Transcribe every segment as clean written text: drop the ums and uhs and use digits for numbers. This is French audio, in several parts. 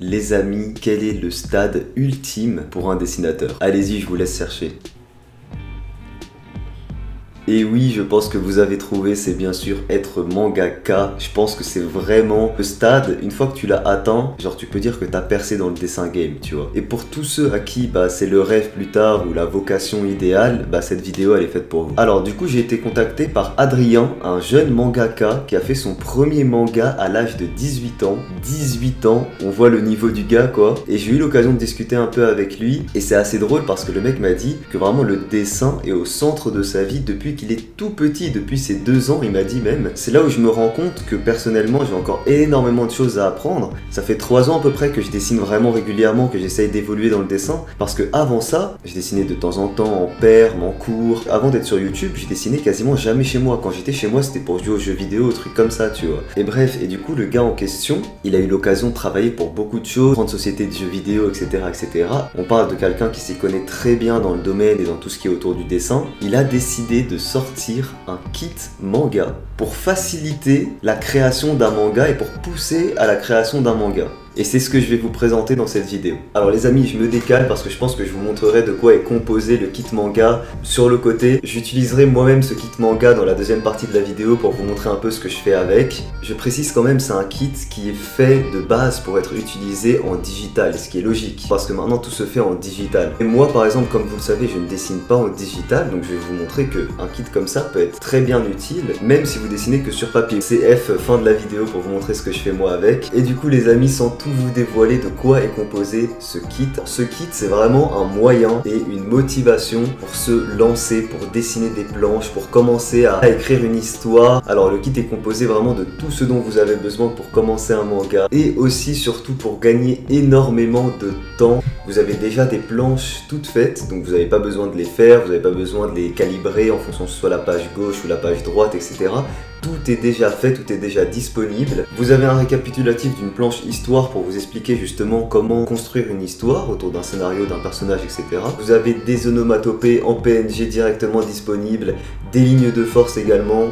Les amis, quel est le stade ultime pour un dessinateur? Allez-y, je vous laisse chercher. Et oui, je pense que vous avez trouvé, c'est bien sûr être mangaka. Je pense que c'est vraiment le stade, une fois que tu l'as atteint, genre tu peux dire que t'as percé dans le dessin game, tu vois. Et pour tous ceux à qui c'est le rêve plus tard ou la vocation idéale, cette vidéo elle est faite pour vous. Alors du coup, j'ai été contacté par Adrien, un jeune mangaka qui a fait son premier manga à l'âge de 18 ans. 18 ans, on voit le niveau du gars quoi. Et j'ai eu l'occasion de discuter un peu avec lui. Et c'est assez drôle parce que le mec m'a dit que vraiment le dessin est au centre de sa vie depuis qu'il est tout petit, depuis ses 2 ans, il m'a dit même. C'est là où je me rends compte que personnellement j'ai encore énormément de choses à apprendre. Ça fait 3 ans à peu près que je dessine vraiment régulièrement, que j'essaye d'évoluer dans le dessin, parce que avant ça, je dessinais de temps en temps en perm, en cours. Avant d'être sur YouTube, je dessinais quasiment jamais chez moi. Quand j'étais chez moi, c'était pour jouer aux jeux vidéo, aux trucs comme ça, tu vois. Et bref, et du coup, le gars en question, il a eu l'occasion de travailler pour beaucoup de choses, grande société de jeux vidéo, etc., etc. On parle de quelqu'un qui s'y connaît très bien dans le domaine et dans tout ce qui est autour du dessin. Il a décidé de sortir un kit manga pour faciliter la création d'un manga et pour pousser à la création d'un manga. Et c'est ce que je vais vous présenter dans cette vidéo. Alors les amis, je me décale parce que je pense que je vous montrerai de quoi est composé le kit manga sur le côté. J'utiliserai moi-même ce kit manga dans la deuxième partie de la vidéo pour vous montrer un peu ce que je fais avec. Je précise quand même, c'est un kit qui est fait de base pour être utilisé en digital, ce qui est logique parce que maintenant tout se fait en digital. Et moi par exemple, comme vous le savez, je ne dessine pas en digital, donc je vais vous montrer qu'un kit comme ça peut être très bien utile, même si vous dessinez que sur papier. CF, fin de la vidéo pour vous montrer ce que je fais moi avec. Et du coup les amis, sans tout vous dévoiler de quoi est composé ce kit. Ce kit, c'est vraiment un moyen et une motivation pour se lancer, pour dessiner des planches, pour commencer à écrire une histoire. Alors le kit est composé vraiment de tout ce dont vous avez besoin pour commencer un manga et aussi surtout pour gagner énormément de temps. Vous avez déjà des planches toutes faites, donc vous n'avez pas besoin de les faire, vous n'avez pas besoin de les calibrer en fonction de soit la page gauche ou la page droite, etc. Tout est déjà fait, tout est déjà disponible. Vous avez un récapitulatif d'une planche histoire pour vous expliquer justement comment construire une histoire autour d'un scénario, d'un personnage, etc. Vous avez des onomatopées en PNG directement disponibles, des lignes de force également,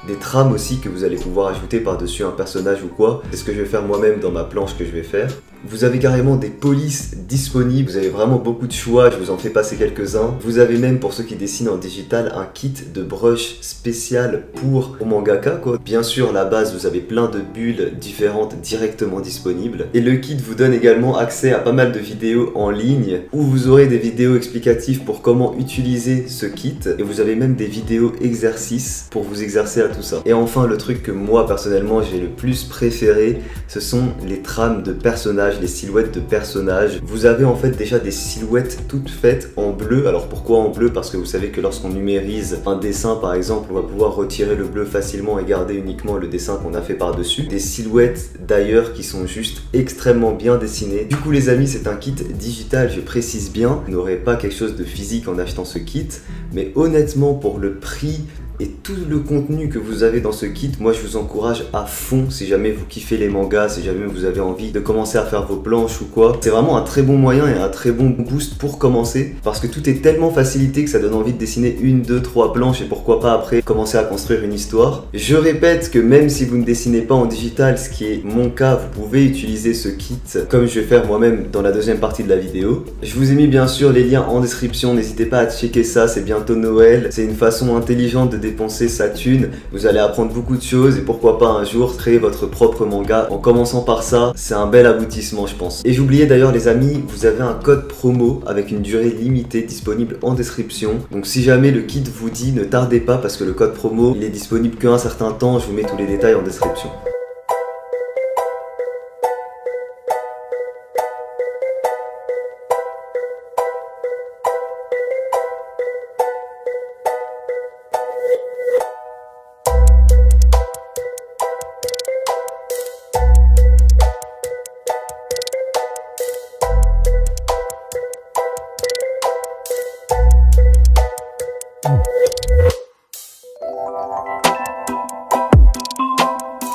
des trames aussi que vous allez pouvoir ajouter par-dessus un personnage ou quoi. C'est ce que je vais faire moi-même dans ma planche que je vais faire. Vous avez carrément des polices disponibles, vous avez vraiment beaucoup de choix, je vous en fais passer quelques-uns. Vous avez même, pour ceux qui dessinent en digital, un kit de brush spécial pour mangaka quoi. Bien sûr, la base, vous avez plein de bulles différentes directement disponibles. Et le kit vous donne également accès à pas mal de vidéos en ligne, où vous aurez des vidéos explicatives pour comment utiliser ce kit. Et vous avez même des vidéos exercices pour vous exercer à tout ça. Et enfin, le truc que moi, personnellement, j'ai le plus préféré, ce sont les trames de personnages, les silhouettes de personnages. Vous avez en fait déjà des silhouettes toutes faites en bleu. Alors pourquoi en bleu? Parce que vous savez que lorsqu'on numérise un dessin par exemple, on va pouvoir retirer le bleu facilement et garder uniquement le dessin qu'on a fait par dessus. Des silhouettes d'ailleurs qui sont juste extrêmement bien dessinées. Du coup les amis, c'est un kit digital, je précise bien. Vous n'aurez pas quelque chose de physique en achetant ce kit, mais honnêtement pour le prix et tout le contenu que vous avez dans ce kit, moi je vous encourage à fond si jamais vous kiffez les mangas, si jamais vous avez envie de commencer à faire vos planches ou quoi. C'est vraiment un très bon moyen et un très bon boost pour commencer parce que tout est tellement facilité que ça donne envie de dessiner 1, 2, 3 planches et pourquoi pas après commencer à construire une histoire. Je répète que même si vous ne dessinez pas en digital, ce qui est mon cas, vous pouvez utiliser ce kit comme je vais faire moi-même dans la deuxième partie de la vidéo. Je vous ai mis bien sûr les liens en description, n'hésitez pas à checker ça, c'est bientôt Noël, c'est une façon intelligente de dépenser sa thune, vous allez apprendre beaucoup de choses et pourquoi pas un jour créer votre propre manga. En commençant par ça, c'est un bel aboutissement je pense. Et j'oubliais d'ailleurs les amis, vous avez un code promo avec une durée limitée disponible en description. Donc si jamais le kit vous dit, ne tardez pas parce que le code promo il est disponible qu'un certain temps, je vous mets tous les détails en description.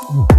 Ooh.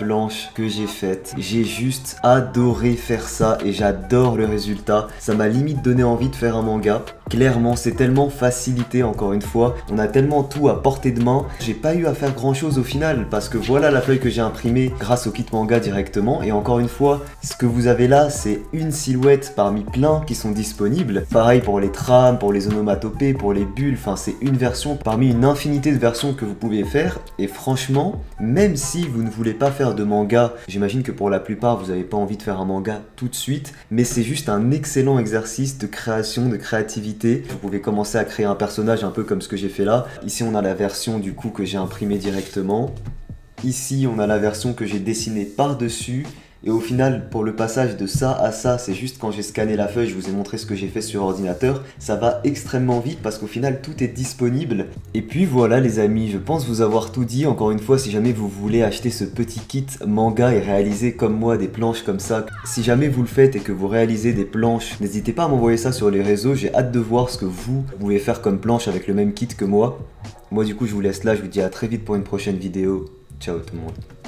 planche que j'ai faite. J'ai juste adoré faire ça et j'adore le résultat. Ça m'a limite donné envie de faire un manga. Clairement, c'est tellement facilité encore une fois. On a tellement tout à portée de main. J'ai pas eu à faire grand chose au final parce que voilà la feuille que j'ai imprimée grâce au kit manga directement. Et encore une fois, ce que vous avez là, c'est une silhouette parmi plein qui sont disponibles. Pareil pour les trames, pour les onomatopées, pour les bulles. Enfin, c'est une version parmi une infinité de versions que vous pouvez faire. Et franchement, même si vous ne voulez pas faire de manga, j'imagine que pour la plupart, vous n'avez pas envie de faire un manga tout de suite. Mais c'est juste un excellent exercice de création, de créativité. Vous pouvez commencer à créer un personnage un peu comme ce que j'ai fait là. Ici on a la version du coup que j'ai imprimée directement. Ici on a la version que j'ai dessinée par-dessus. Et au final, pour le passage de ça à ça, c'est juste quand j'ai scanné la feuille, je vous ai montré ce que j'ai fait sur ordinateur. Ça va extrêmement vite parce qu'au final, tout est disponible. Et puis voilà les amis, je pense vous avoir tout dit. Encore une fois, si jamais vous voulez acheter ce petit kit manga et réaliser comme moi des planches comme ça, si jamais vous le faites et que vous réalisez des planches, n'hésitez pas à m'envoyer ça sur les réseaux. J'ai hâte de voir ce que vous pouvez faire comme planche avec le même kit que moi. Moi du coup, je vous laisse là, je vous dis à très vite pour une prochaine vidéo. Ciao tout le monde.